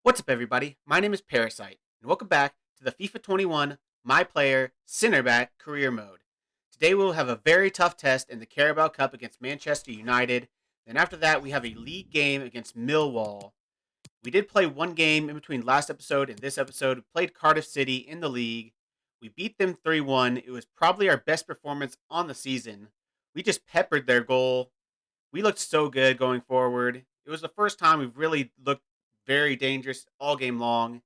What's up, everybody? My name is Parasite, and welcome back to the FIFA 21 My Player Center Back Career Mode. Today we'll have a very tough test in the Carabao Cup against Manchester United. Then after that, we have a league game against Millwall. We did play one game in between last episode and this episode. We played Cardiff City in the league. We beat them 3-1. It was probably our best performance on the season. We just peppered their goal. We looked so good going forward. It was the first time we've really looked very dangerous all game long.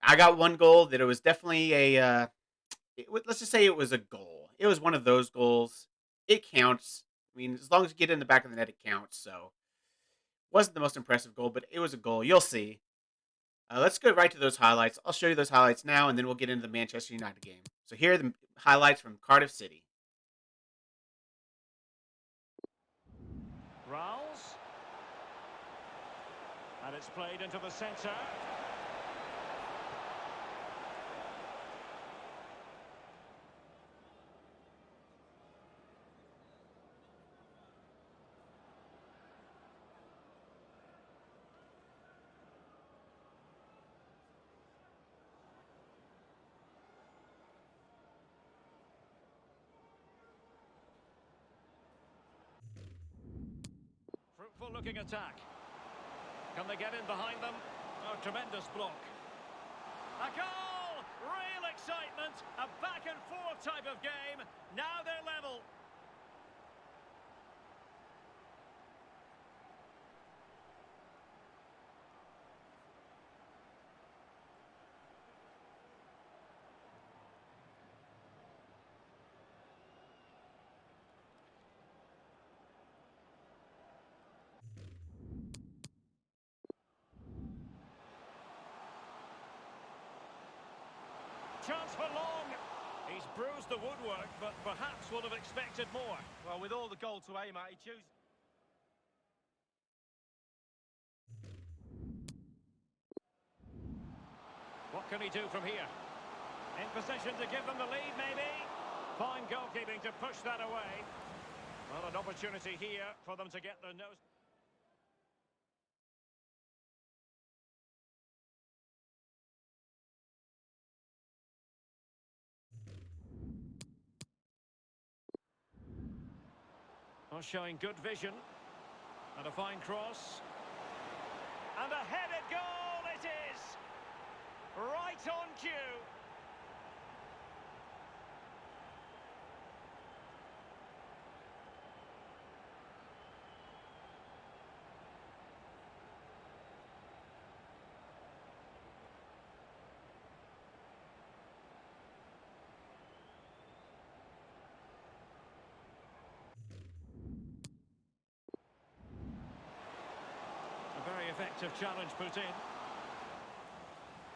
I got one goal that it was definitely let's just say it was a goal. It was one of those goals. It counts. I mean, as long as you get it in the back of the net, it counts. So, wasn't the most impressive goal, but it was a goal. You'll see. Let's go right to those highlights. I'll show you those highlights now, and then we'll get into the Manchester United game. So here are the highlights from Cardiff City. Rolls. And it's played into the centre. Fruitful looking attack. Can they get in behind them? Oh, tremendous block. A goal! Real excitement. A back and forth type of game. Now they're level. Chance for Long. He's bruised the woodwork, but perhaps would have expected more. Well, with all the goal to aim at, he chooses. What can he do from here? In position to give them the lead, maybe. Fine goalkeeping to push that away. Well, an opportunity here for them to get their nose. Well, showing good vision. And a fine cross. And a headed goal it is! Right on cue. A very effective challenge put in.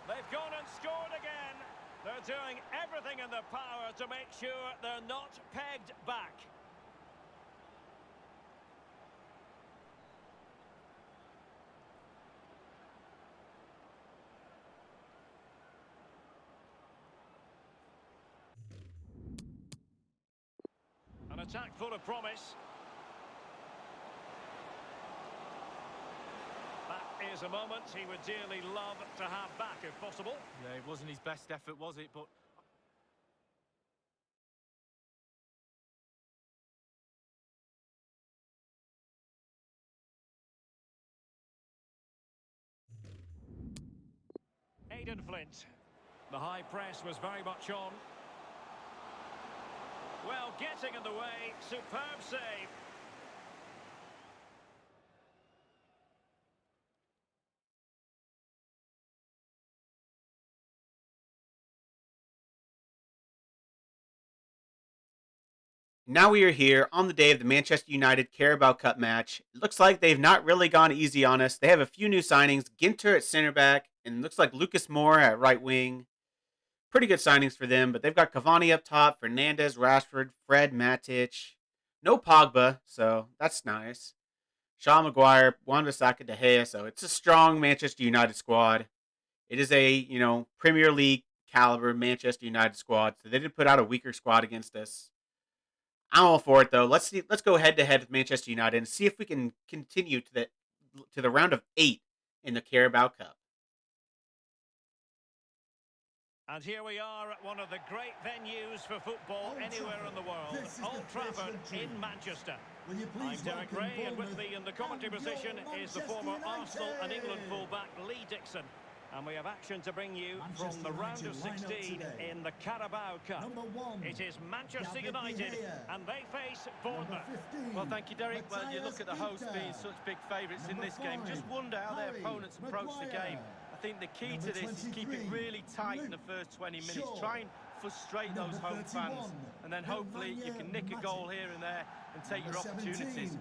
They've gone and scored again. They're doing everything in their power to make sure they're not pegged back. An attack full of promise. That is a moment he would dearly love to have back if possible. Yeah, it wasn't his best effort, was it? But Aidan Flint. The high press was very much on. Well, getting in the way. Superb save. Now we are here on the day of the Manchester United Carabao Cup match. It looks like they've not really gone easy on us. They have a few new signings. Ginter at center back, and it looks like Lucas Moura at right wing. Pretty good signings for them, but they've got Cavani up top, Fernandez, Rashford, Fred, Matic. No Pogba, so that's nice. Shaw Maguire, Wan-Bissaka, De Gea, so it's a strong Manchester United squad. It is a, Premier League caliber Manchester United squad, so they didn't put out a weaker squad against us. I'm all for it though. Let's see. Let's go head to head with Manchester United and see if we can continue to the round of 8 in the Carabao Cup. And here we are at one of the great venues for football anywhere in the world, Old Trafford in Manchester. I'm Derek Ray, and with me in the commentary position is the former Arsenal and England fullback Lee Dixon. And we have action to bring you from the round of 16 in the Carabao Cup. It is Manchester United, and they face Bournemouth. Well, thank you, Derek. Well, you look at the hosts being such big favourites in this game. Just wonder how their opponents approach the game. I think the key to this is keep it really tight in the first 20 minutes. Try and frustrate those home fans, and then hopefully you can nick a goal here and there and take your opportunities.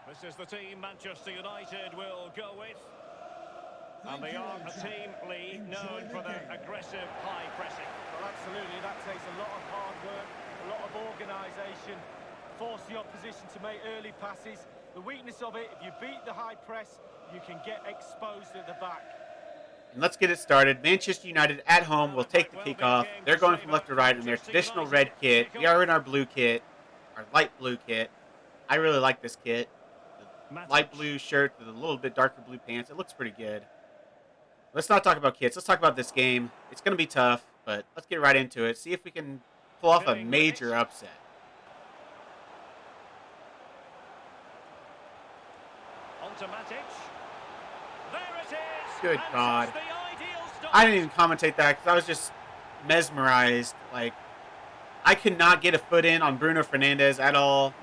This is the team Manchester United will go with. And they are a team, Lee, known for their aggressive high pressing. Well, absolutely. That takes a lot of hard work, a lot of organisation, force the opposition to make early passes. The weakness of it, if you beat the high press, you can get exposed at the back. And let's get it started. Manchester United at home will take the kickoff. They're going from left to right in their traditional red kit. We are in our blue kit, our light blue kit. I really like this kit. The light blue shirt with a little bit darker blue pants. It looks pretty good. Let's not talk about kits. Let's talk about this game. It's going to be tough, but let's get right into it. See if we can pull off a major upset. Good God. I didn't even commentate that because I was just mesmerized. Like, I could not get a foot in on Bruno Fernandes at all.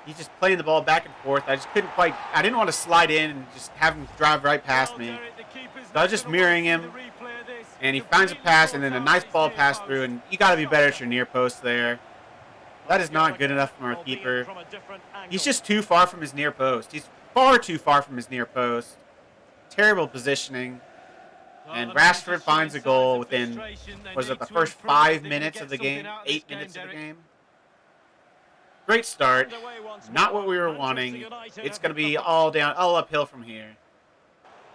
He's just playing the ball back and forth. I just couldn't quite. I didn't want to slide in and just have him drive right past me. So I was just mirroring him. And he finds a pass and then a nice ball pass through. And you got to be better at your near post there. That is not good enough from our keeper. He's just too far from his near post. He's far too far from his near post. Terrible positioning. And Rashford finds a goal within, was it the first 5 minutes of the game? 8 minutes of the game? Great start. Not what we were wanting. It's going to be all uphill from here.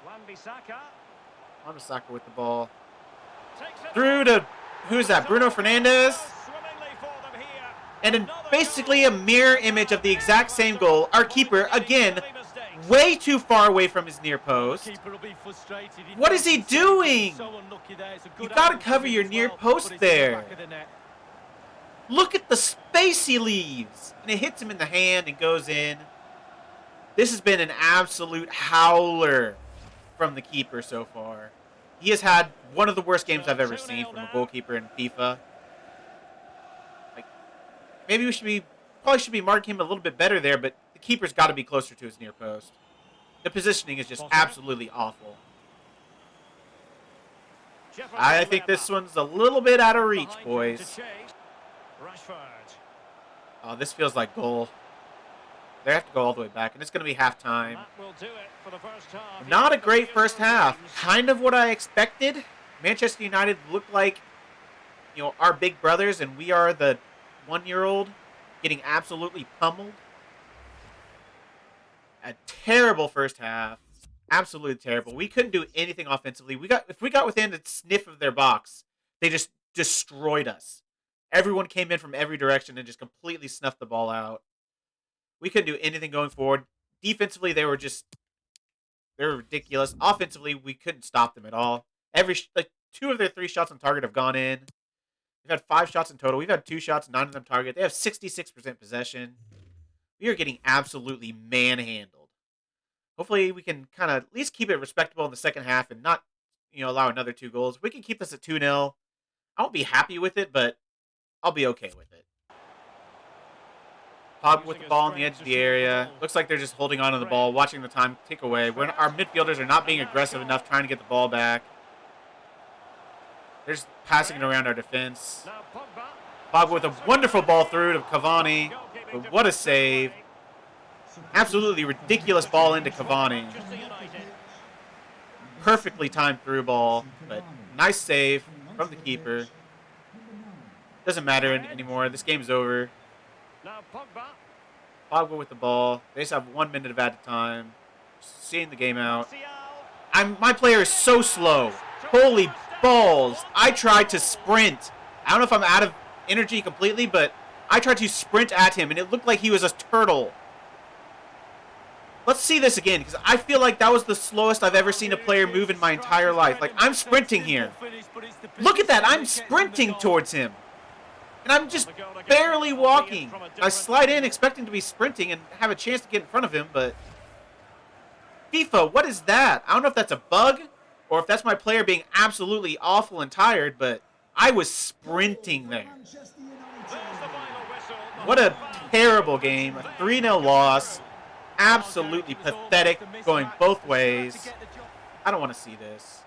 Wan-Bissaka with the ball. Through to, who's that? Bruno Fernandes? And then basically a mirror image of the exact same goal. Our keeper, again, way too far away from his near post. What is he doing? You got to cover your near post there. Look at the space he leaves. And it hits him in the hand and goes in. This has been an absolute howler from the keeper so far. He has had one of the worst games I've ever seen from a goalkeeper in FIFA. Like, maybe we probably should be marking him a little bit better there, but the keeper's got to be closer to his near post. The positioning is just absolutely awful. I think this one's a little bit out of reach, boys. Oh, this feels like goal. They have to go all the way back, and it's going to be halftime. Not a great first half. Kind of what I expected. Manchester United looked like, you know, our big brothers, and we are the one-year-old getting absolutely pummeled. A terrible first half. Absolutely terrible. We couldn't do anything offensively. If we got within a sniff of their box, they just destroyed us. Everyone came in from every direction and just completely snuffed the ball out. We couldn't do anything going forward. Defensively, they were ridiculous. Offensively, we couldn't stop them at all. Two of their 3 shots on target have gone in. We've had 5 shots in total. We've had 2 shots, 9 of them target. They have 66% possession. We are getting absolutely manhandled. Hopefully, we can kind of at least keep it respectable in the second half and not, allow another 2 goals. We can keep this at 2-0. I won't be happy with it, but I'll be okay with it. Pogba with the ball in the edge of the area. Looks like they're just holding on to the ball, watching the time tick away. Our midfielders are not being aggressive enough trying to get the ball back. They're just passing it around our defense. Pogba with a wonderful ball through to Cavani. But what a save. Absolutely ridiculous ball into Cavani. Perfectly timed through ball, but nice save from the keeper. Doesn't matter anymore. This game's over. Pogba with the ball. They just have 1 minute of added time. Seeing the game out. My player is so slow. Holy balls. I tried to sprint. I don't know if I'm out of energy completely, but I tried to sprint at him, and it looked like he was a turtle. Let's see this again, because I feel like that was the slowest I've ever seen a player move in my entire life. Like, I'm sprinting here. Look at that. I'm sprinting towards him. And I'm just barely walking. I slide in expecting to be sprinting and have a chance to get in front of him, but... FIFA, what is that? I don't know if that's a bug or if that's my player being absolutely awful and tired, but I was sprinting there. What a terrible game. A 3-0 loss. Absolutely pathetic, going both ways. I don't want to see this.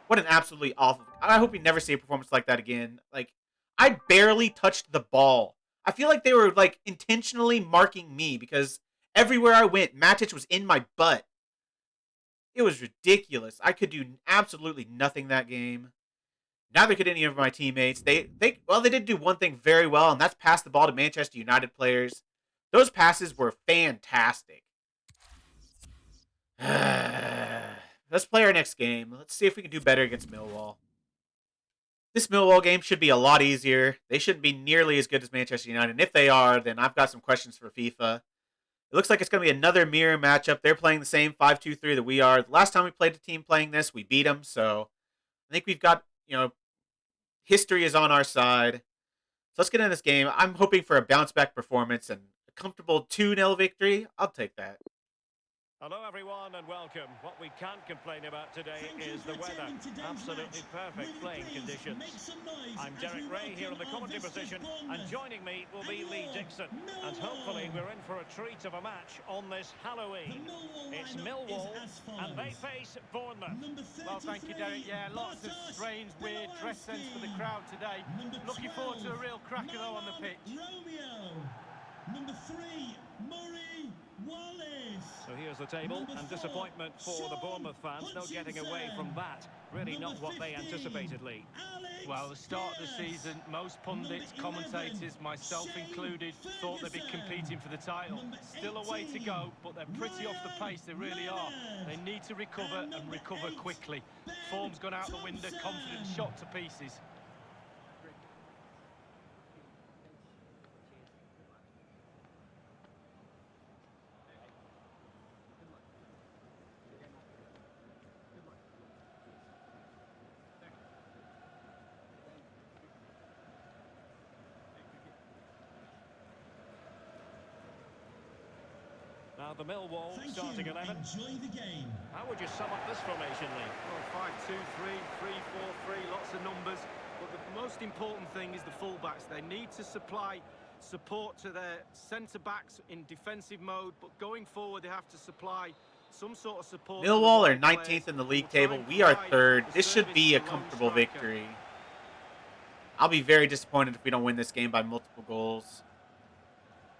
What an absolutely awful... I hope we never see a performance like that again. Like, I barely touched the ball. I feel like they were, like, intentionally marking me because everywhere I went, Matic was in my butt. It was ridiculous. I could do absolutely nothing that game. Neither could any of my teammates. They did do one thing very well, and that's pass the ball to Manchester United players. Those passes were fantastic. Let's play our next game. Let's see if we can do better against Millwall. This Millwall game should be a lot easier. They shouldn't be nearly as good as Manchester United. And if they are, then I've got some questions for FIFA. It looks like it's going to be another mirror matchup. They're playing the same 5-2-3 that we are. The last time we played a team playing this, we beat them. So I think we've got, history is on our side. So let's get in this game. I'm hoping for a bounce-back performance and a comfortable 2-0 victory. I'll take that. Hello everyone and welcome. What we can't complain about today is the weather. Absolutely perfect playing conditions. I'm Derek Ray here in the commentary position, and joining me will be Lee Dixon. And hopefully we're in for a treat of a match on this Halloween. It's Millwall and they face Bournemouth. Well, thank you, Derek. Yeah, lots of strange, weird dress sense for the crowd today. Looking forward to a real cracker though on the pitch. Number 3, Murray Wallace. So here's the table, and disappointment for the Bournemouth fans. No getting away from that. Really not what they anticipated, Lee. Well, the start of the season, most pundits, commentators, myself included, thought they'd be competing for the title. Still a way to go, but they're pretty off the pace, they really are. They need to recover and recover quickly. Form's gone out the window, confidence shot to pieces. Now the Millwall starting 11. Enjoy the game. How would you sum up this formation, Lee? Well, 5-2-3, 3-4-3, lots of numbers. But the most important thing is the fullbacks. They need to supply support to their centre-backs in defensive mode, but going forward they have to supply some sort of support. Millwall are 19th in the league table. We are 3rd. This should be a comfortable victory. I'll be very disappointed if we don't win this game by multiple goals.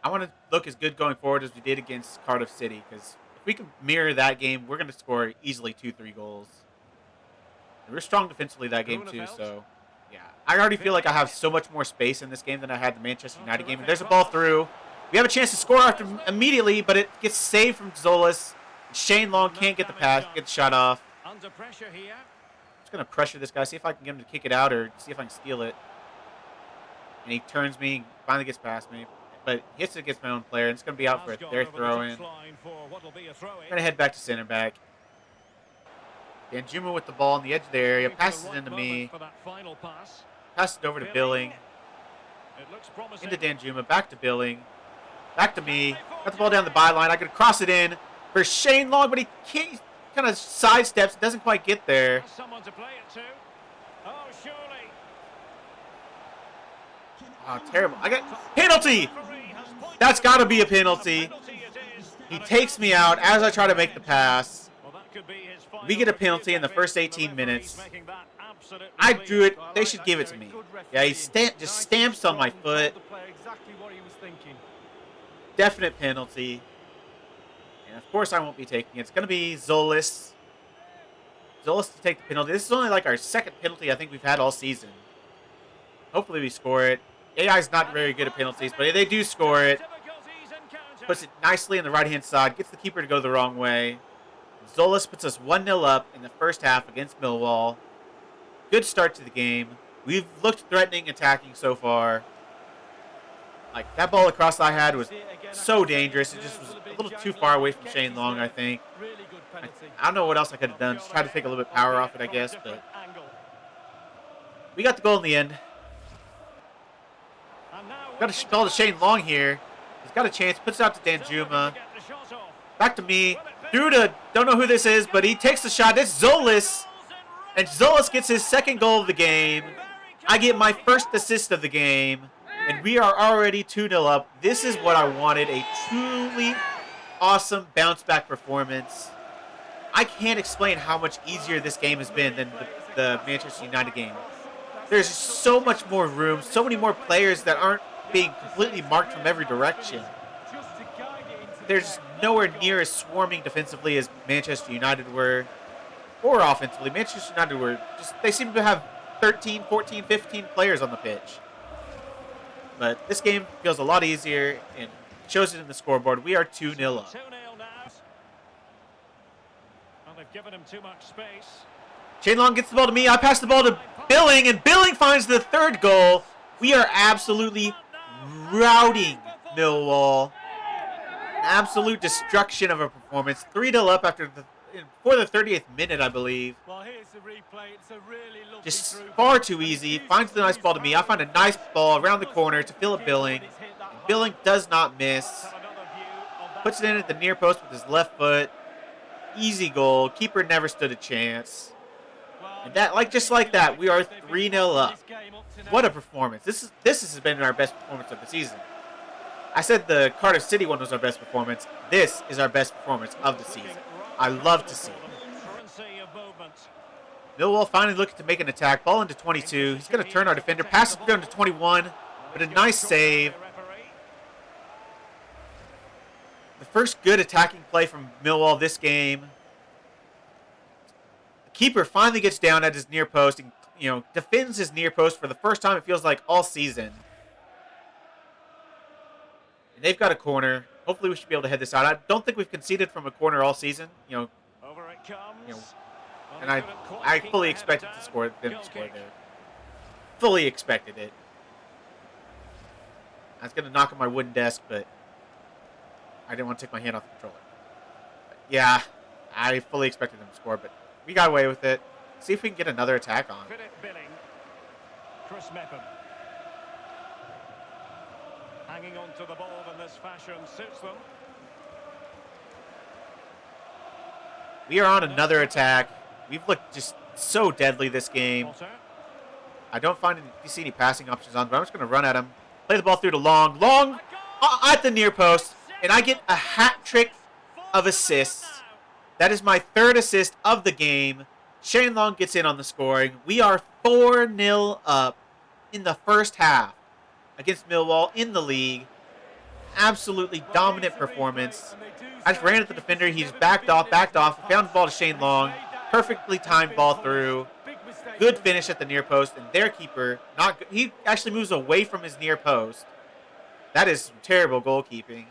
I want to look as good going forward as we did against Cardiff City, because if we can mirror that game, we're going to score easily 2-3 goals. And we're strong defensively that game too, so yeah. I already feel like I have so much more space in this game than I had the Manchester United game. And there's a ball through. We have a chance to score after immediately, but it gets saved from Zolas. Shane Long can't get the pass, get the shot off. Under pressure here. I'm just going to pressure this guy, see if I can get him to kick it out or see if I can steal it. And he turns me, finally gets past me. But hits it against my own player, and it's going to be out for their throw-in. I'm going to head back to center back. Danjuma with the ball on the edge of the area, passes it into me. Passes it over to Billing. Into Danjuma, back to Billing. Back to me. Got the ball down the byline. I could cross it in for Shane Long, but he kind of sidesteps. Doesn't quite get there. Someone to play it to. Oh, surely. Oh, terrible. I got penalty. That's got to be a penalty. He takes me out as I try to make the pass. We get a penalty in the first 18 minutes. I drew it. They should give it to me. Yeah, he just stamps on my foot. Definite penalty. And of course I won't be taking it. It's going to be Zolas. Zolas to take the penalty. This is only like our second penalty I think we've had all season. Hopefully we score it. AI's not very good at penalties, but they do score it. Puts it nicely on the right-hand side. Gets the keeper to go the wrong way. Zolas puts us 1-0 up in the first half against Millwall. Good start to the game. We've looked threatening attacking so far. Like, that ball across I had was so dangerous. It just was a little too far away from Shane Long, I think. I don't know what else I could have done. Just try to take a little bit of power off it, I guess. But we got the goal in the end. Got a ball to Shane Long here. He's got a chance. Puts it out to Danjuma. Back to me. Through to, don't know who this is, but he takes the shot. It's Zolis. And Zolis gets his second goal of the game. I get my first assist of the game. And we are already 2-0 up. This is what I wanted. A truly awesome bounce-back performance. I can't explain how much easier this game has been than the Manchester United game. There's so much more room. So many more players that aren't being completely marked from every direction. There's nowhere near as swarming defensively as Manchester United were. Or offensively. Manchester United were just, they seem to have 13, 14, 15 players on the pitch. But this game feels a lot easier and shows it in the scoreboard. We are 2-0 up. 2-0 now. Well, they've given him too much space. Shane Long gets the ball to me. I pass the ball to Billing, and Billing finds the third goal. We are absolutely routing Millwall. An absolute destruction of a performance. 3-0 up after for the 30th minute, I believe. Well, here's the replay. It's a really lovely Just through far ball. too easy. Finds the nice ball to me. I find a nice ball around the corner to Philip Billing. Billing does not miss. Puts it in at the near post with his left foot. Easy goal. Keeper never stood a chance. And that, just like that, we are 3-0 up. What a performance. This has been our best performance of the season. I said the Cardiff City one was our best performance. This is our best performance of the season. I love to see it. Millwall finally looking to make an attack. Ball into 22. He's going to turn our defender. Pass it down to 21. But a nice save. The first good attacking play from Millwall this game. The keeper finally gets down at his near post and, defends his near post for the first time, it feels like, all season. And they've got a corner. Hopefully we should be able to head this out. I don't think we've conceded from a corner all season. Over it comes. And I fully expected them to score there. Fully expected it. I was going to knock on my wooden desk, but I didn't want to take my hand off the controller. But yeah, I fully expected them to score, but we got away with it. See if we can get another attack on. Chris Mepham. Hanging on to the ball in this fashion suits them. We are on another attack. We've looked just so deadly this game. I don't see any passing options on, but I'm just going to run at him. Play the ball through to Long. Long at the near post, and I get a hat trick of assists. That is my third assist of the game. Shane Long gets in on the scoring. We are 4-0 up in the first half against Millwall in the league. Absolutely dominant performance. I just ran at the defender. He's backed off. Found the ball to Shane Long. Perfectly timed ball through. Good finish at the near post. And their keeper, not good. He actually moves away from his near post. That is some terrible goalkeeping.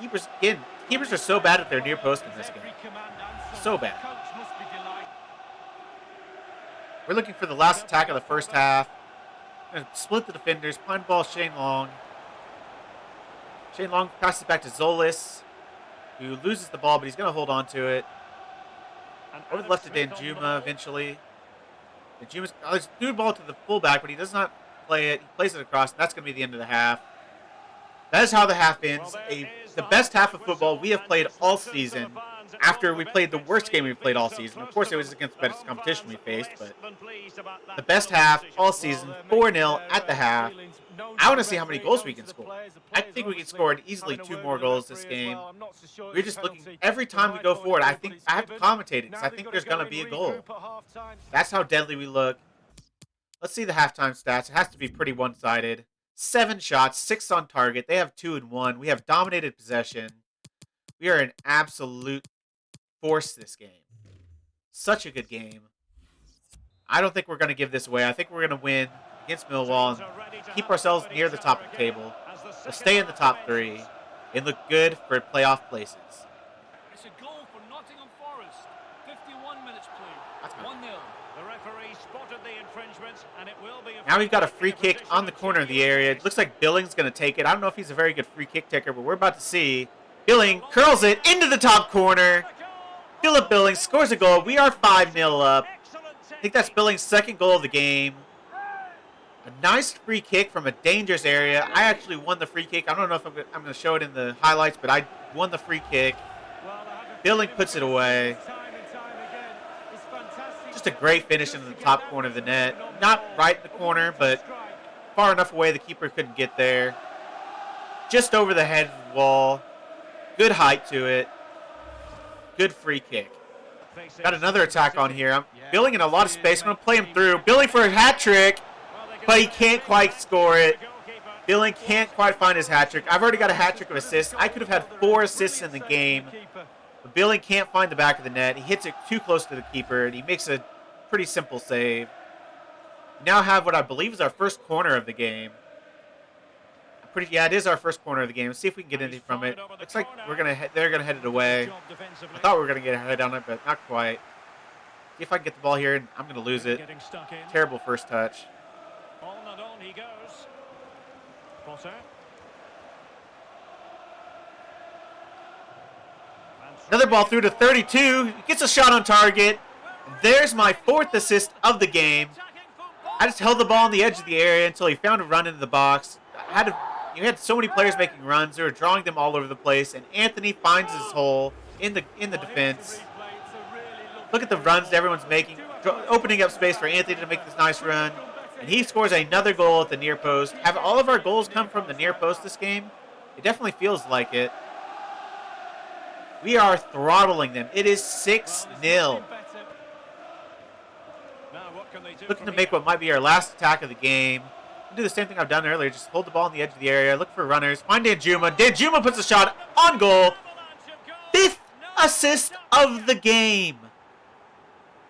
Keepers are so bad at their near post in this game. So bad. We're looking for the last attack of the first half. Gonna split the defenders. Find ball Shane Long. Shane Long passes back to Zolis, who loses the ball, but he's going to hold on to it. Over the left to Danjuma eventually. Danjuma's threw the ball to the fullback, but he does not play it. He plays it across, and that's going to be the end of the half. That is how the half ends. The best half of football we have played all season after we played the worst game we've played all season. Of course, it was against the best competition we faced, but the best half all season, 4-0 at the half. I want to see how many goals we can score. I think we can score easily 2 more goals this game. We're just looking, every time we go forward, I think I have to commentate it because I think there's going to be a goal. That's how deadly we look. Let's see the halftime stats. It has to be pretty one-sided. 7 shots, 6 on target. They have 2 and 1. We have dominated possession. We are an absolute force this game. Such a good game. I don't think we're going to give this away. I think we're going to win against Millwall and keep ourselves near the top of the table. We'll stay in the top 3 and look good for playoff places. It's a goal for Nottingham Forest. 51 minutes played. 1-0. The referee spotted the infringement, and it will be Now we've got a free kick on the corner of the area. It looks like Billing's going to take it. I don't know if he's a very good free kick taker, but we're about to see. Billing curls it into the top corner. Philip Billing scores a goal. We are 5-0 up. I think that's Billing's second goal of the game. A nice free kick from a dangerous area. I actually won the free kick. I don't know if I'm going to show it in the highlights, but I won the free kick. Billing puts it away. Just a great finish in the top corner of the net. Not right in the corner, but far enough away the keeper couldn't get there. Just over the head of the wall. Good height to it. Good free kick. Got another attack on here. I'm Billing in a lot of space. I'm going to play him through. Billing for a hat trick, but he can't quite score it. Billing can't quite find his hat trick. I've already got a hat trick of assists. I could have had 4 assists in the game. But Billing can't find the back of the net. He hits it too close to the keeper, and he makes a pretty simple save. We now have what I believe is our first corner of the game. Yeah, it is our first corner of the game. Let's see if we can get anything from it. Looks like they're gonna head it away. I thought we were gonna get a head on it, but not quite. See if I can get the ball here, and I'm gonna lose it. Terrible first touch. On and on he goes. Potter. Another ball through to 32. He gets a shot on target. There's my 4th assist of the game. I just held the ball on the edge of the area until he found a run into the box. You had so many players making runs. They were drawing them all over the place, and Anthony finds his hole in the defense. Look at the runs that everyone's making, opening up space for Anthony to make this nice run, and he scores another goal at the near post. Have all of our goals come from the near post this game? It definitely feels like it. We are throttling them. It is 6-0. Looking to make what might be our last attack of the game. Do the same thing I've done earlier. Just hold the ball on the edge of the area. Look for runners. Find Danjuma. Danjuma puts a shot on goal. 5th assist of the game.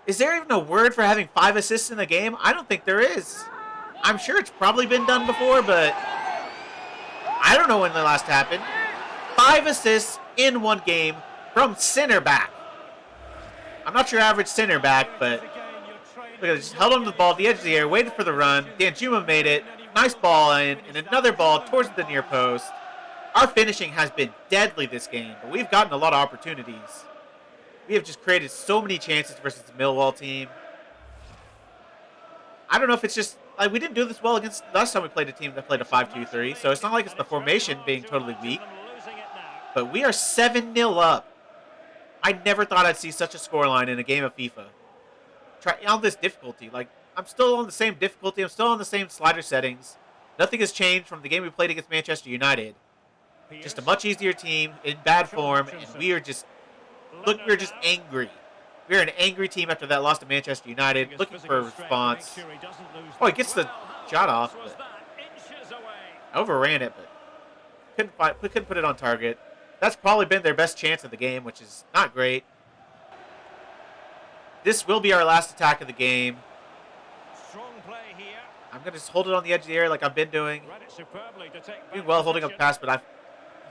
Is there even a word for having 5 assists in the game? I don't think there is. I'm sure it's probably been done before, but I don't know when the last happened. 5 assists in one game from center back. I'm not your average center back, but look at it, just held on to the ball at the edge of the area, waited for the run. Danjuma made it. Nice ball in, and another ball towards the near post. Our finishing has been deadly this game, but we've gotten a lot of opportunities. We have just created so many chances versus the Millwall team. I don't know if it's just, like, we didn't do this well against, last time we played a team that played a 5-2-3, so it's not like it's the formation being totally weak. But we are 7-0 up. I never thought I'd see such a scoreline in a game of FIFA. Try on this difficulty. Like, I'm still on the same difficulty. I'm still on the same slider settings. Nothing has changed from the game we played against Manchester United. Just a much easier team in bad form, and we are just we're just angry. We're an angry team after that loss to Manchester United, looking for a response. Oh, he gets the shot off, but I overran it, but couldn't put it on target. That's probably been their best chance of the game, which is not great. This will be our last attack of the game. I'm going to just hold it on the edge of the area like I've been doing. Doing well holding up the pass, but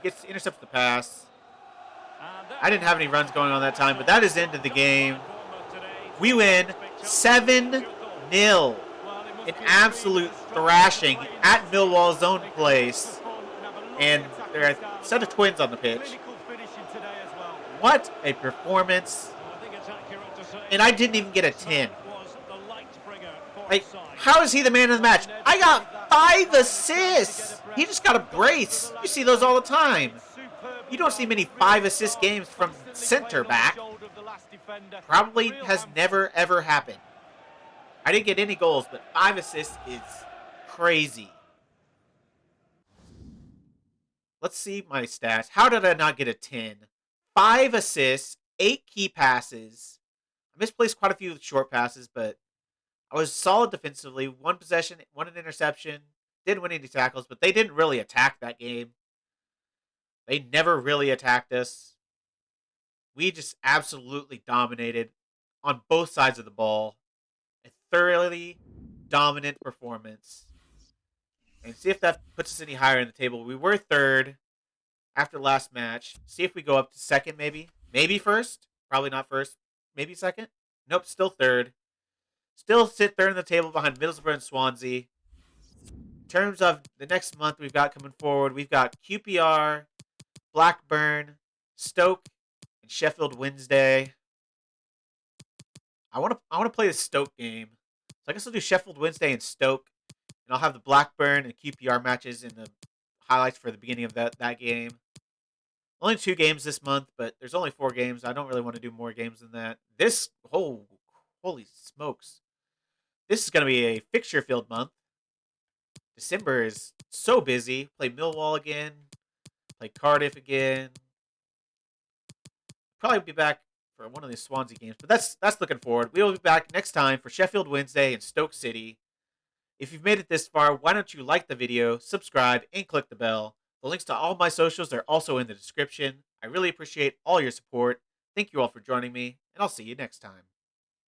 he intercepts the pass. I didn't have any runs going on that time, but that is the end of the game. We win 7-0. An absolute thrashing at Millwall's own place. And there are a set of twins on the pitch. What a performance. And I didn't even get a 10. Like, how is he the man of the match? I got 5 assists. He just got a brace. You see those all the time. You don't see many 5-assist games from center back. Probably has never, ever happened. I didn't get any goals, but 5 assists is crazy. Let's see my stats. How did I not get a 10? 5 assists, 8 key passes. I misplaced quite a few short passes, but I was solid defensively. 1 possession, 1 interception. Didn't win any tackles, but they didn't really attack that game. They never really attacked us. We just absolutely dominated on both sides of the ball. A thoroughly dominant performance. And see if that puts us any higher in the table. We were 3rd after last match. See if we go up to 2nd maybe. Maybe 1st. Probably not 1st. maybe second. Nope, still third. Still sit third in the table behind Middlesbrough and Swansea. In terms of the next month we've got coming forward, we've got QPR, Blackburn, Stoke, and Sheffield Wednesday. I want to play the Stoke game. So I guess I'll do Sheffield Wednesday and Stoke, and I'll have the Blackburn and QPR matches in the highlights for the beginning of that game. Only 2 games this month, but there's only 4 games. I don't really want to do more games than that. Holy smokes. This is going to be a fixture-filled month. December is so busy. Play Millwall again. Play Cardiff again. Probably be back for one of these Swansea games, but that's looking forward. We will be back next time for Sheffield Wednesday and Stoke City. If you've made it this far, why don't you like the video, subscribe, and click the bell. The links to all my socials are also in the description. I really appreciate all your support. Thank you all for joining me, and I'll see you next time.